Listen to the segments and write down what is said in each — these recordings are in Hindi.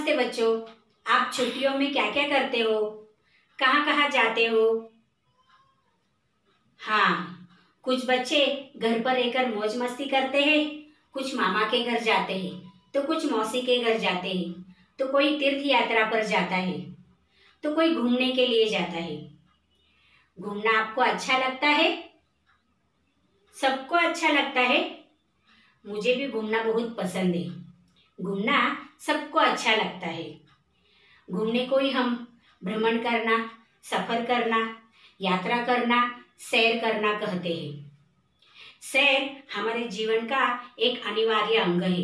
नमस्ते बच्चों। आप छुट्टियों में क्या क्या करते हो? कहाँ कहाँ जाते हो? हाँ, कुछ बच्चे घर पर रहकर मौज मस्ती करते हैं, कुछ मामा के घर जाते हैं, तो कुछ मौसी के घर जाते हैं, तो कोई तीर्थ यात्रा पर जाता है, तो कोई घूमने के लिए जाता है। घूमना आपको अच्छा लगता है? सबको अच्छा लगता है। मुझे भी घूमना बहुत पसंद है। घूमना सबको अच्छा लगता है। घूमने को ही हम भ्रमण करना, सफर करना, यात्रा करना, सैर करना कहते हैं। सैर हमारे जीवन का एक अनिवार्य अंग है।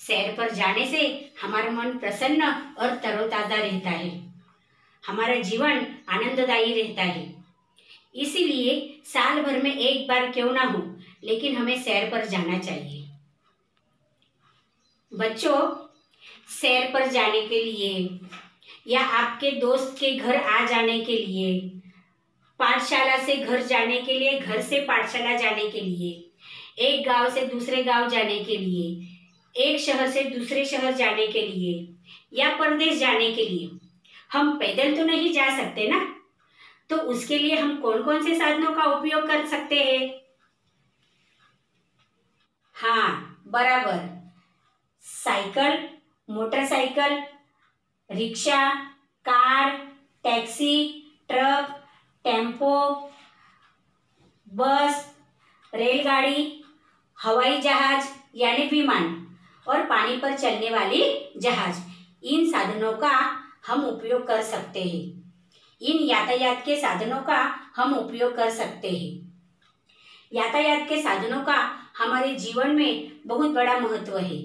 सैर पर जाने से हमारा मन प्रसन्न और तरोताजा रहता है। हमारा जीवन आनंददायी रहता है। इसीलिए साल भर में एक बार क्यों ना हो, लेकिन हमें सैर पर जाना चाहिए। बच्चों, सैर पर जाने के लिए या आपके दोस्त के घर आ जाने के लिए, पाठशाला से घर जाने के लिए, घर से पाठशाला जाने के लिए, एक गांव से दूसरे गांव जाने के लिए, एक शहर से दूसरे शहर जाने के लिए या परदेश जाने के लिए हम पैदल तो नहीं जा सकते ना। तो उसके लिए हम कौन कौन से साधनों का उपयोग कर सकते हैं? हाँ, बराबर। Cycle, motorcycle, rickshaw, car, taxi, truck, tempo, बस, रेलगाड़ी, हवाई जहाज यानी विमान और पानी पर चलने वाली जहाज, इन साधनों का हम उपयोग कर सकते हैं। इन यातायात के साधनों का हम उपयोग कर सकते हैं। यातायात के साधनों का हमारे जीवन में बहुत बड़ा महत्व है।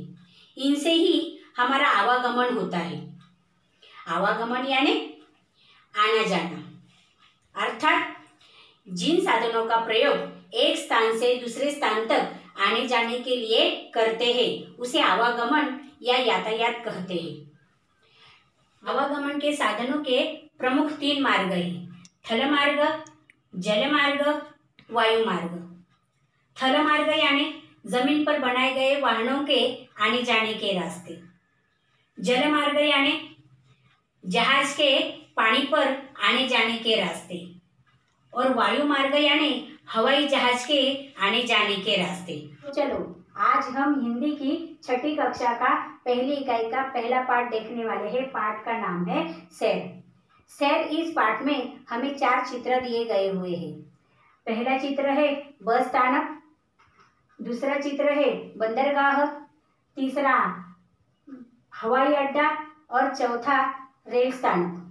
इनसे ही हमारा आवागमन होता है। आवागमन यानी आना जाना, अर्थात जिन साधनों का प्रयोग एक स्थान से दूसरे स्थान तक आने जाने के लिए करते हैं उसे आवागमन या यातायात कहते हैं। आवागमन के साधनों के प्रमुख 3 मार्ग हैं: थल मार्ग, जल मार्ग, वायु मार्ग। थल मार्ग यानी जमीन पर बनाए गए वाहनों के आने जाने के रास्ते। जल मार्ग यानी जहाज के पानी पर आने जाने के रास्ते। और वायु मार्ग यानी हवाई जहाज के आने जाने के रास्ते। तो चलो, आज हम हिंदी की 6ठी कक्षा का पहली इकाई का पहला पाठ देखने वाले हैं। पाठ का नाम है सैर। सैर इस पाठ में हमें 4 चित्र दिए गए हुए हैं। पहला चित्र है बस स्थानक, दूसरा चित्र है बंदरगाह, तीसरा हवाई अड्डा और चौथा रेल स्थानक।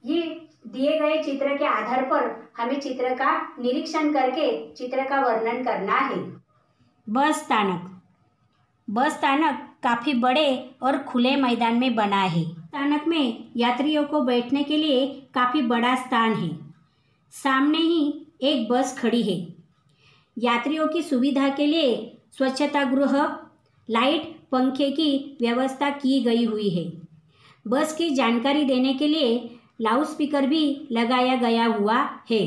ये दिए गए चित्र के आधार पर हमें चित्र का निरीक्षण करके चित्र का वर्णन करना है। बस स्थानक। बस स्थानक काफी बड़े और खुले मैदान में बना है। स्थानक में यात्रियों को बैठने के लिए काफी बड़ा स्थान है। सामने ही एक बस खड़ी है। यात्रियों की सुविधा के लिए स्वच्छता गृह, लाइट, पंखे की व्यवस्था की गई हुई है। बस की जानकारी देने के लिए लाउड स्पीकर भी लगाया गया हुआ है।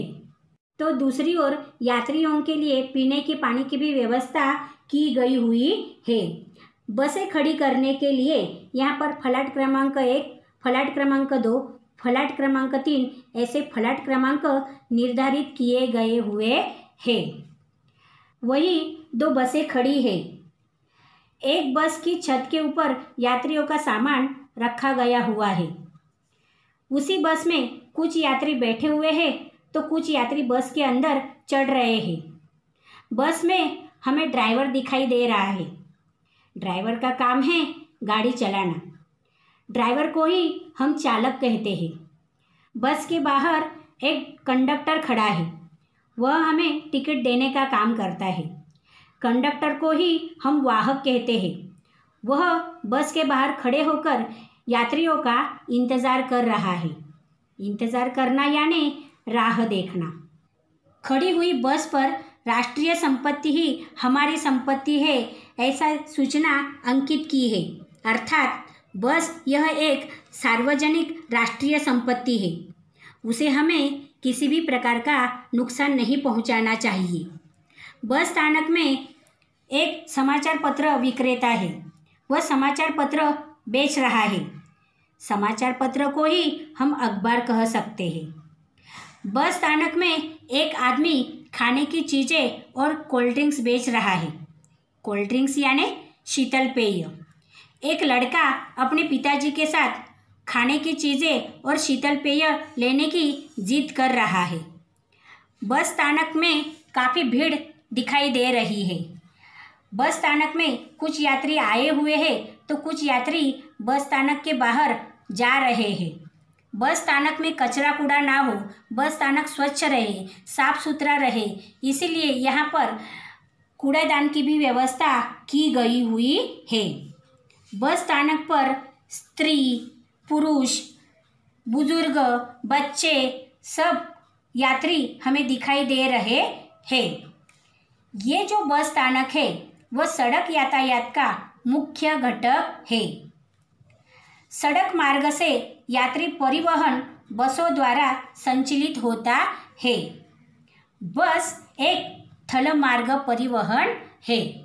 तो दूसरी ओर यात्रियों के लिए पीने के पानी की भी व्यवस्था की गई हुई है। बसें खड़ी करने के लिए यहाँ पर फलाट क्रमांक 1, फलाट क्रमांक 2, फलाट क्रमांक 3 ऐसे फलाट क्रमांक निर्धारित किए गए हुए हैं। वही 2 बसें खड़ी है। एक बस की छत के ऊपर यात्रियों का सामान रखा गया हुआ है। उसी बस में कुछ यात्री बैठे हुए हैं तो कुछ यात्री बस के अंदर चढ़ रहे हैं। बस में हमें ड्राइवर दिखाई दे रहा है। ड्राइवर का काम है गाड़ी चलाना। ड्राइवर को ही हम चालक कहते हैं। बस के बाहर एक कंडक्टर खड़ा है। वह हमें टिकट देने का काम करता है। कंडक्टर को ही हम वाहक कहते हैं। वह बस के बाहर खड़े होकर यात्रियों का इंतज़ार कर रहा है। इंतज़ार करना यानी राह देखना। खड़ी हुई बस पर राष्ट्रीय संपत्ति ही हमारी संपत्ति है ऐसा सूचना अंकित की है। अर्थात बस यह एक सार्वजनिक राष्ट्रीय संपत्ति है। उसे हमें किसी भी प्रकार का नुकसान नहीं पहुंचाना चाहिए। बस स्थानक में एक समाचार पत्र विक्रेता है। वह समाचार पत्र बेच रहा है। समाचार पत्र को ही हम अखबार कह सकते हैं। बस स्थानक में एक आदमी खाने की चीज़ें और कोल्ड ड्रिंक्स बेच रहा है। कोल्ड ड्रिंक्स यानी शीतल पेय। एक लड़का अपने पिताजी के साथ खाने की चीज़ें और शीतल पेय लेने की जिद कर रहा है। बस स्थानक में काफ़ी भीड़ दिखाई दे रही है। बस स्थानक में कुछ यात्री आए हुए हैं तो कुछ यात्री बस स्थानक के बाहर जा रहे हैं। बस स्थानक में कचरा कूड़ा ना हो, बस स्थानक स्वच्छ रहे, साफ सुथरा रहे, इसीलिए यहाँ पर कूड़ादान की भी व्यवस्था की गई हुई है। बस स्थानक पर स्त्री, पुरुष, बुजुर्ग, बच्चे सब यात्री हमें दिखाई दे रहे हैं। ये जो बस स्थानक है वह सड़क यातायात का मुख्य घटक है। सड़क मार्ग से यात्री परिवहन बसों द्वारा संचालित होता है। बस एक थल मार्ग परिवहन है।